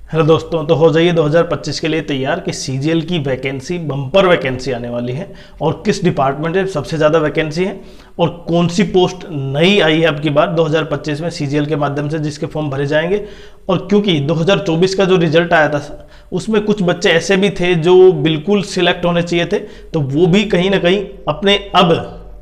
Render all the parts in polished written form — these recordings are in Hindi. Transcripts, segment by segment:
हेलो दोस्तों, तो हो जाइए 2025 के लिए तैयार कि सीजीएल की वैकेंसी बम्पर वैकेंसी आने वाली है और किस डिपार्टमेंट में सबसे ज़्यादा वैकेंसी है और कौन सी पोस्ट नई आई है अब की बार 2025 में सीजीएल के माध्यम से जिसके फॉर्म भरे जाएंगे। और क्योंकि 2024 का जो रिजल्ट आया था उसमें कुछ बच्चे ऐसे भी थे जो बिल्कुल सिलेक्ट होने चाहिए थे, तो वो भी कहीं ना कहीं अपने अब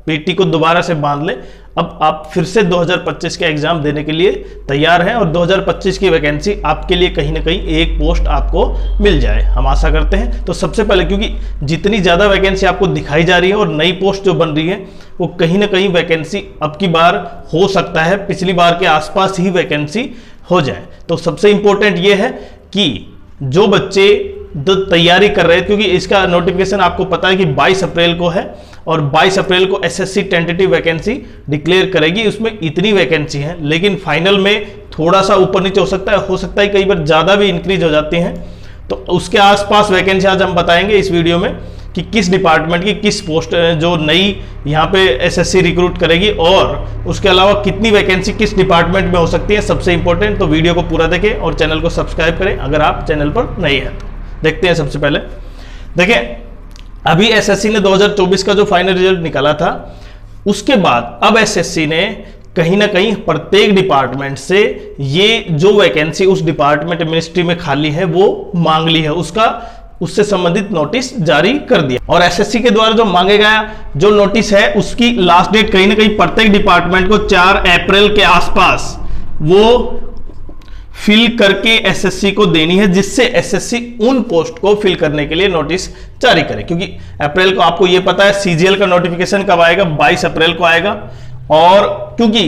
पेटी को दोबारा से बांध ले। अब आप फिर से 2025 के एग्जाम देने के लिए तैयार हैं और 2025 की वैकेंसी आपके लिए कहीं ना कहीं एक पोस्ट आपको मिल जाए, हम आशा करते हैं। तो सबसे पहले, क्योंकि जितनी ज़्यादा वैकेंसी आपको दिखाई जा रही है और नई पोस्ट जो बन रही है वो कहीं ना कहीं वैकेंसी अब की बार हो सकता है पिछली बार के आसपास ही वैकेंसी हो जाए। तो सबसे इंपॉर्टेंट ये है कि जो बच्चे तैयारी कर रहे हैं, क्योंकि इसका नोटिफिकेशन आपको पता है कि 22 अप्रैल को है और 22 अप्रैल को एसएससी टेंटेटिव वैकेंसी डिक्लेयर करेगी। उसमें इतनी वैकेंसी है, लेकिन फाइनल में थोड़ा सा ऊपर नीचे हो सकता है कई बार ज़्यादा भी इंक्रीज हो जाती हैं। तो उसके आसपास वैकेंसी आज हम बताएंगे इस वीडियो में कि किस डिपार्टमेंट की किस पोस्ट जो नई यहाँ पे एसएससी रिक्रूट करेगी और उसके अलावा कितनी वैकेंसी किस डिपार्टमेंट में हो सकती है। सबसे इंपॉर्टेंट, तो वीडियो को पूरा देखें और चैनल को सब्सक्राइब करें अगर आप चैनल पर नए हैं। तो देखते हैं। सबसे पहले देखें, अभी एसएससी ने 2024 का जो फाइनल रिजल्ट निकाला था उसके बाद अब एसएससी ने कहीं ना कहीं प्रत्येक डिपार्टमेंट से ये जो वैकेंसी उस डिपार्टमेंट मिनिस्ट्री में खाली है वो मांग ली है, उससे संबंधित नोटिस जारी कर दिया। और एसएससी के द्वारा जो मांगे गया जो नोटिस है उसकी लास्ट डेट कहीं ना कहीं प्रत्येक डिपार्टमेंट को 4 अप्रैल के आसपास वो फिल करके एसएससी को देनी है, जिससे एसएससी उन पोस्ट को फिल करने के लिए नोटिस जारी करे। क्योंकि अप्रैल को आपको यह पता है सीजीएल का नोटिफिकेशन कब आएगा, 22 अप्रैल को आएगा। और क्योंकि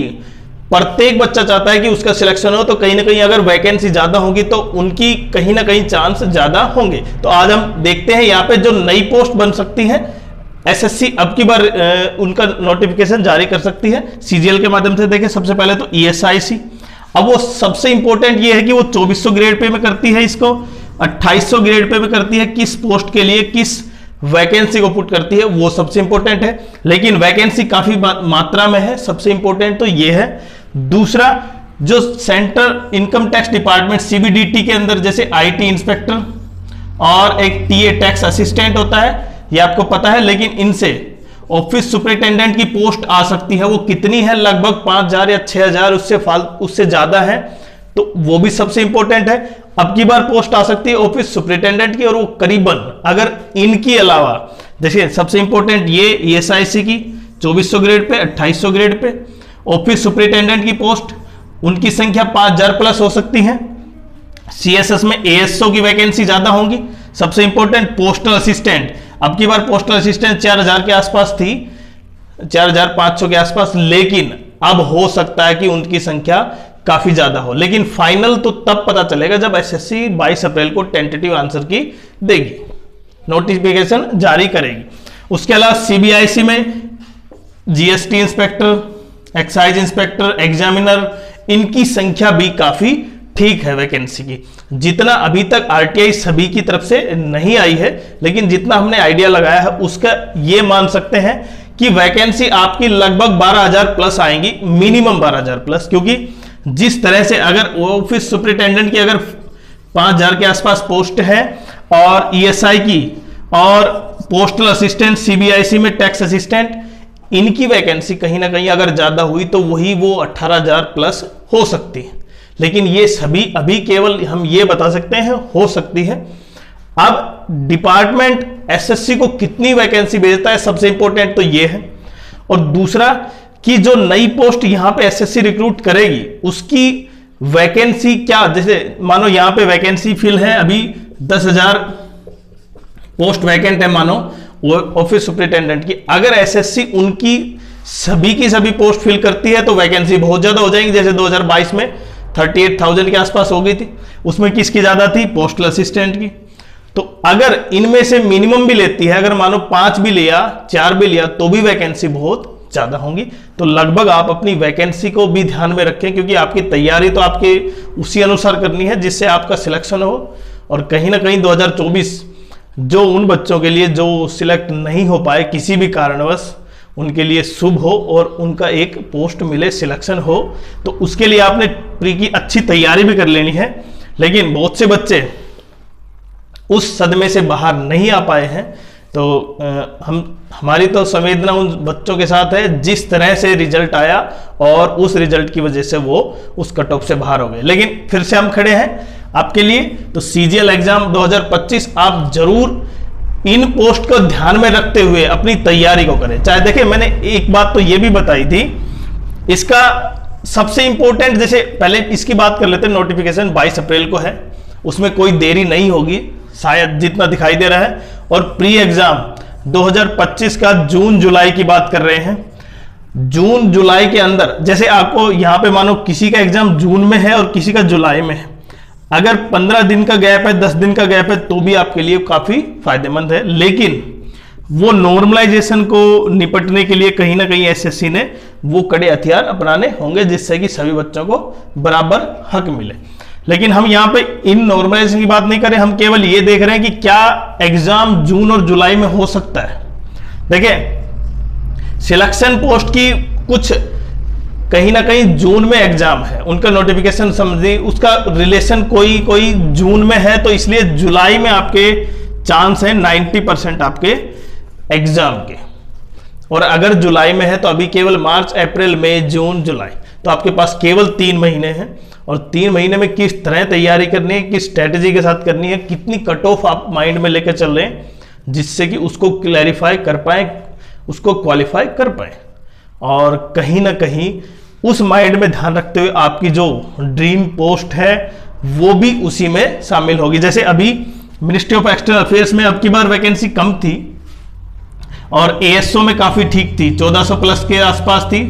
प्रत्येक बच्चा चाहता है कि उसका सिलेक्शन हो, तो कहीं ना कहीं अगर वैकेंसी ज्यादा होगी तो उनकी कहीं ना कहीं चांस ज्यादा होंगे। तो आज हम देखते हैं यहाँ पे जो नई पोस्ट बन सकती है एसएससी अब की बार उनका नोटिफिकेशन जारी कर सकती है सीजीएल के माध्यम से। देखें, सबसे पहले तो ईएसआईसी, अब वो सबसे इंपॉर्टेंट ये है कि वो 2400 ग्रेड पे में करती है, इसको 2800 ग्रेड पे में करती है, किस पोस्ट के लिए किस वैकेंसी को पुट करती है वो सबसे इंपॉर्टेंट है। लेकिन वैकेंसी काफी मात्रा में है, सबसे इंपॉर्टेंट तो ये है। दूसरा, जो central income tax department CBDT के अंदर जैसे आईटी इंस्पेक्टर और एक टीए टैक्स असिस्टेंट होता है, ये आपको पता है, लेकिन इनसे ऑफिस सुपरिटेंडेंट की पोस्ट आ सकती है। वो कितनी है, लगभग 5000 या 6000, उससे ज्यादा है, तो वो भी सबसे इंपॉर्टेंट है। अब की बार पोस्ट आ सकती है ऑफिस सुपरिटेंडेंट की और वो करीबन, अगर इनकी अलावा देखिए सबसे इंपॉर्टेंट ये ईएसआईसी की 2400 grade pay 2800 grade pay office superintendent की पोस्ट उनकी संख्या 5000 प्लस हो सकती है। सीएसएस में एएसओ की वैकेंसी ज्यादा होंगी। सबसे इंपॉर्टेंट पोस्टल असिस्टेंट, अब की बार पोस्टल असिस्टेंट 4000 के आसपास थी, 4500 के आसपास, लेकिन अब हो सकता है कि उनकी संख्या काफी ज्यादा हो। लेकिन फाइनल तो तब पता चलेगा जब एसएससी 22 अप्रैल को टेंटेटिव आंसर की देगी, नोटिफिकेशन जारी करेगी। उसके अलावा सीबीआईसी में GST inspector, excise inspector, examiner, इनकी संख्या भी काफी ठीक है वैकेंसी की। जितना अभी तक आरटीआई सभी की तरफ से नहीं आई है, लेकिन जितना हमने आइडिया लगाया है उसका ये मान सकते हैं कि वैकेंसी आपकी लगभग 12000 प्लस आएंगी, मिनिमम 12000 प्लस। क्योंकि जिस तरह से अगर ऑफिस सुपरिटेंडेंट की अगर 5000 के आसपास पोस्ट है और ईएसआई की और पोस्टल असिस्टेंट, सीबीआईसी में टैक्स असिस्टेंट, इनकी वैकेंसी कहीं ना कहीं अगर ज्यादा हुई तो वही वो 18000 प्लस हो सकती है। लेकिन ये सभी अभी केवल हम ये बता सकते हैं हो सकती है। अब डिपार्टमेंट एसएससी को कितनी वैकेंसी भेजता है, सबसे इंपॉर्टेंट तो ये है। और दूसरा कि जो नई पोस्ट यहां पे एसएससी रिक्रूट करेगी उसकी वैकेंसी क्या, जैसे मानो यहां पे वैकेंसी फिल है अभी 10,000 पोस्ट वैकेंट है मानो वो ऑफिस सुपरिटेंडेंट की, अगर एसएससी उनकी सभी की सभी पोस्ट फिल करती है तो वैकेंसी बहुत ज्यादा हो जाएंगी। जैसे 2022 में 38,000 के आसपास हो गई थी, उसमें किसकी ज्यादा थी, पोस्टल असिस्टेंट की। तो अगर इनमें से मिनिमम भी लेती है, अगर मानो 5 भी लिया 4 भी लिया तो भी वैकेंसी बहुत ज्यादा होंगी। तो लगभग आप अपनी वैकेंसी को भी ध्यान में रखें, क्योंकि आपकी तैयारी तो आपके उसी अनुसार करनी है जिससे आपका सिलेक्शन हो। और कहीं ना कहीं 2024 जो उन बच्चों के लिए जो सिलेक्ट नहीं हो पाए किसी भी कारणवश, उनके लिए शुभ हो और उनका एक पोस्ट मिले, सिलेक्शन हो। तो उसके लिए आपने प्री की अच्छी तैयारी भी कर लेनी है। लेकिन बहुत से बच्चे उस सदमे से बाहर नहीं आ पाए हैं। तो हमारी तो संवेदना उन बच्चों के साथ है जिस तरह से रिजल्ट आया और उस रिजल्ट की वजह से वो उस कट ऑफ से बाहर हो गए। लेकिन फिर से हम खड़े हैं आपके लिए। तो सीजीएल एग्जाम 2025 आप जरूर इन पोस्ट को ध्यान में रखते हुए अपनी तैयारी को करें। चाहे देखिए, मैंने एक बात तो ये भी बताई थी, इसका सबसे इंपॉर्टेंट, जैसे पहले इसकी बात कर लेते हैं, नोटिफिकेशन 22 अप्रैल को है, उसमें कोई देरी नहीं होगी शायद जितना दिखाई दे रहा है। और प्री एग्जाम 2025 का जून जुलाई की बात कर रहे हैं। जून जुलाई के अंदर, जैसे आपको यहां पे मानो किसी का एग्जाम जून में है और किसी का जुलाई में है, अगर 15 दिन का गैप है, 10 दिन का गैप है, तो भी आपके लिए काफी फायदेमंद है। लेकिन वो नॉर्मलाइजेशन को निपटने के लिए कहीं ना कहीं एसएससी ने वो कड़े हथियार अपनाने होंगे जिससे कि सभी बच्चों को बराबर हक मिले। लेकिन हम यहाँ पे इन नॉर्मलाइजेशन की बात नहीं करें, हम केवल ये देख रहे हैं कि क्या एग्जाम जून और जुलाई में हो सकता है। देखिए, सिलेक्शन पोस्ट की कुछ कहीं ना कहीं जून में एग्जाम है, उनका नोटिफिकेशन समझिए, उसका रिलेशन कोई जून में है, तो इसलिए जुलाई में आपके चांस है 90% आपके एग्जाम के। और अगर जुलाई में है तो अभी केवल मार्च, अप्रैल, मई, जून, जुलाई, तो आपके पास केवल 3 महीने हैं। और 3 महीने में किस तरह तैयारी करनी है, किस स्ट्रेटेजी के साथ करनी है, कितनी कट ऑफ आप माइंड में लेकर चल रहे हैं जिससे कि उसको क्लैरिफाई कर पाए, उसको क्वालिफाई कर पाए। और कहीं ना कहीं उस माइंड में ध्यान रखते हुए आपकी जो ड्रीम पोस्ट है वो भी उसी में शामिल होगी। जैसे अभी मिनिस्ट्री ऑफ एक्सटर्नल अफेयर्स में अब की बार वैकेंसी कम थी और एएसओ में काफी ठीक थी, 1400 प्लस के आसपास थी।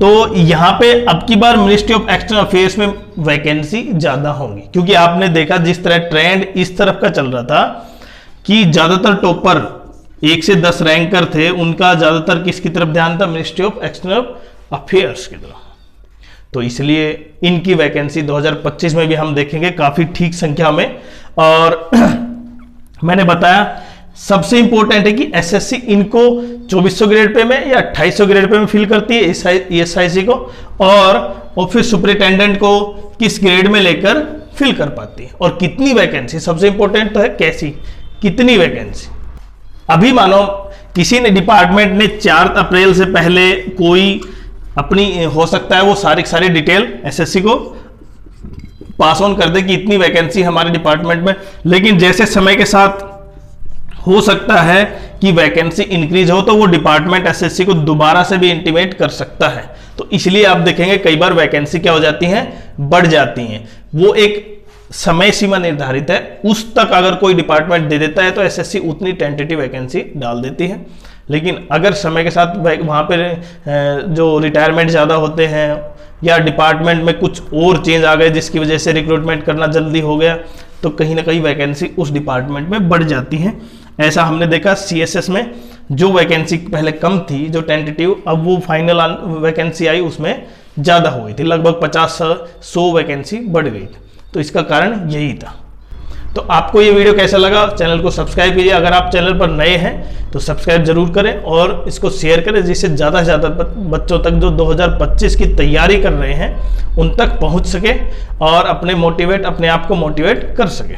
तो यहां पे अब की बार मिनिस्ट्री ऑफ एक्सटर्नल अफेयर्स में वैकेंसी ज्यादा होंगी, क्योंकि आपने देखा जिस तरह ट्रेंड इस तरफ का चल रहा था कि ज्यादातर टॉपर 1 से 10 रैंकर थे, उनका ज्यादातर किसकी तरफ ध्यान था, मिनिस्ट्री ऑफ एक्सटर्नल अफेयर्स की तरफ। तो इसलिए इनकी वैकेंसी 2025 में भी हम देखेंगे काफी ठीक संख्या में। और मैंने बताया सबसे इंपॉर्टेंट है कि एसएससी इनको 2400 ग्रेड पे में या 2800 ग्रेड पे में फिल करती है ईएसआईसी को, और ऑफिस सुपरिटेंडेंट को किस ग्रेड में लेकर फिल कर पाती है और कितनी वैकेंसी। सबसे इंपॉर्टेंट तो है कैसी, कितनी वैकेंसी। अभी मानो किसी ने डिपार्टमेंट ने 4 अप्रैल से पहले कोई अपनी, हो सकता है वो सारी डिटेल एसएससी को पास ऑन कर दे कि इतनी वैकेंसी हमारे डिपार्टमेंट में, लेकिन जैसे समय के साथ हो सकता है कि वैकेंसी इंक्रीज हो तो वो डिपार्टमेंट एसएससी को दोबारा से भी इंटीमेट कर सकता है। तो इसलिए आप देखेंगे कई बार वैकेंसी क्या हो जाती हैं, बढ़ जाती हैं। वो एक समय सीमा निर्धारित है, उस तक अगर कोई डिपार्टमेंट दे देता है तो एसएससी उतनी टेंटेटिव वैकेंसी डाल देती है। लेकिन अगर समय के साथ वहां पर जो रिटायरमेंट ज़्यादा होते हैं या डिपार्टमेंट में कुछ और चेंज आ गए जिसकी वजह से रिक्रूटमेंट करना जल्दी हो गया, तो कहीं ना कहीं वैकेंसी उस डिपार्टमेंट में बढ़ जाती है। ऐसा हमने देखा सीएसएस में, जो वैकेंसी पहले कम थी, जो टेंटेटिव, अब वो फाइनल वैकेंसी आई उसमें ज़्यादा हो गई थी, लगभग 50-100 वैकेंसी बढ़ गई थी। तो इसका कारण यही था। तो आपको ये वीडियो कैसा लगा, चैनल को सब्सक्राइब कीजिए। अगर आप चैनल पर नए हैं तो सब्सक्राइब जरूर करें और इसको शेयर करें, जिससे ज़्यादा से ज़्यादा बच्चों तक जो 2025 की तैयारी कर रहे हैं उन तक पहुंच सके और अपने आप को मोटिवेट कर सके।